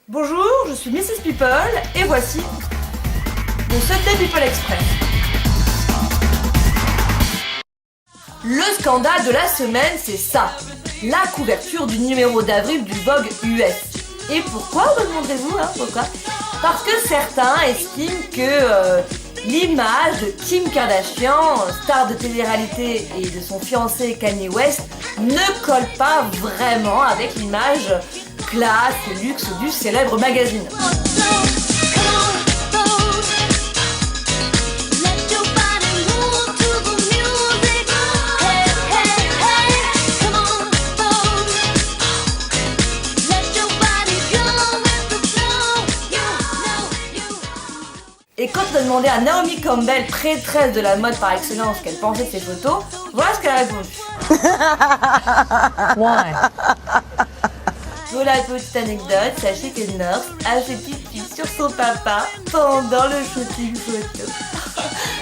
Bonjour, je suis Mrs People et voici le Sunday People Express. Le scandale de la semaine, c'est ça. La couverture du numéro d'avril du Vogue US. Et pourquoi, me demanderez-vous, pourquoi? Parce que certains estiment que l'image de Kim Kardashian, star de télé-réalité, et de son fiancé Kanye West ne colle pas vraiment avec l'image classe et luxe du célèbre magazine. Et quand on a demandé à Naomi Campbell, prêtresse de la mode par excellence, qu'elle pensait de ces photos, voilà ce qu'elle a répondu. Why? Pour la petite anecdote, sachez que North a fait pipi sur son papa pendant le shooting photo.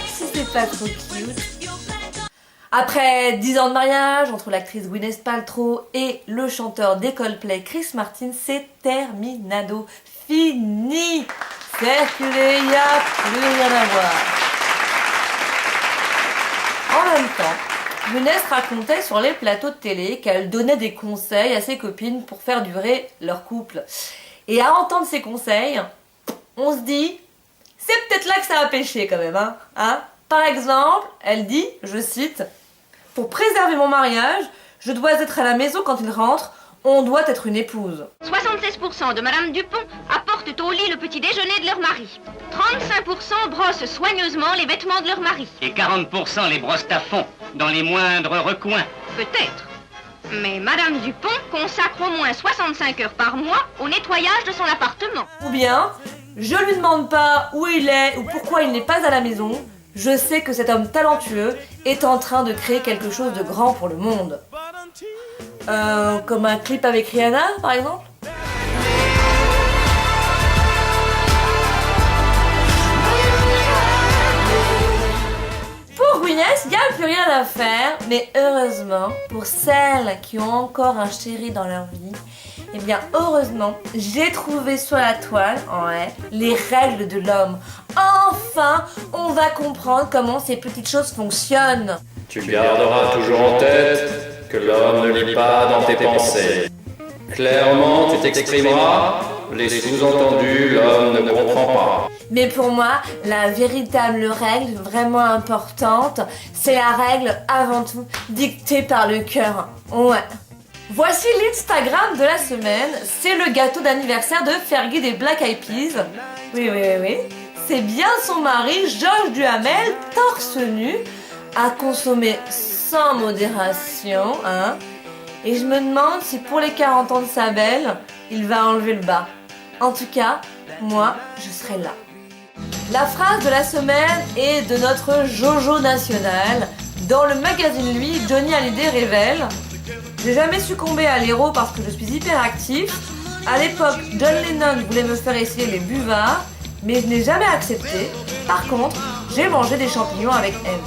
Si c'est pas trop cute. Après 10 ans de mariage entre l'actrice Gwyneth Paltrow et le chanteur des Coldplay Chris Martin, c'est terminado. Fini! Circulez, il n'y a plus rien à voir. En même temps, Gwyneth racontait sur les plateaux de télé qu'elle donnait des conseils à ses copines pour faire durer leur couple. Et à entendre ces conseils, on se dit, c'est peut-être là que ça a pêché quand même, hein. Par exemple, elle dit, je cite, « Pour préserver mon mariage, je dois être à la maison quand il rentre. On doit être une épouse. » 76% de Madame Dupont apportent au lit le petit déjeuner de leur mari. 35% brossent soigneusement les vêtements de leur mari. Et 40% les brossent à fond, dans les moindres recoins. Peut-être. Mais Madame Dupont consacre au moins 65 heures par mois au nettoyage de son appartement. Ou bien, je lui demande pas où il est ou pourquoi il n'est pas à la maison. Je sais que cet homme talentueux est en train de créer quelque chose de grand pour le monde. Comme un clip avec Rihanna, par exemple. Pour Gwyneth, il n'y a plus rien à faire, mais heureusement, pour celles qui ont encore un chéri dans leur vie, eh bien heureusement, j'ai trouvé sur la toile, les règles de l'homme. Enfin, on va comprendre comment ces petites choses fonctionnent. Tu garderas toujours en tête que l'homme ne lit pas dans tes pensées. Clairement, tu t'exprimeras, les sous-entendus, l'homme ne comprend pas. Mais pour moi, la véritable règle vraiment importante, c'est la règle avant tout dictée par le cœur. Ouais. Voici l'Instagram de la semaine, c'est le gâteau d'anniversaire de Fergie des Black Eyed Peas. Oui. C'est bien son mari, Josh Duhamel, torse nu, à consommer sans modération, Et je me demande si pour les 40 ans de sa belle, il va enlever le bas. En tout cas, moi, je serai là. La phrase de la semaine est de notre Jojo national. Dans le magazine Lui, Johnny Hallyday révèle: j'ai jamais succombé à l'héros parce que je suis hyperactif. À l'époque, John Lennon voulait me faire essayer les buvards, mais je n'ai jamais accepté. Par contre, j'ai mangé des champignons avec M.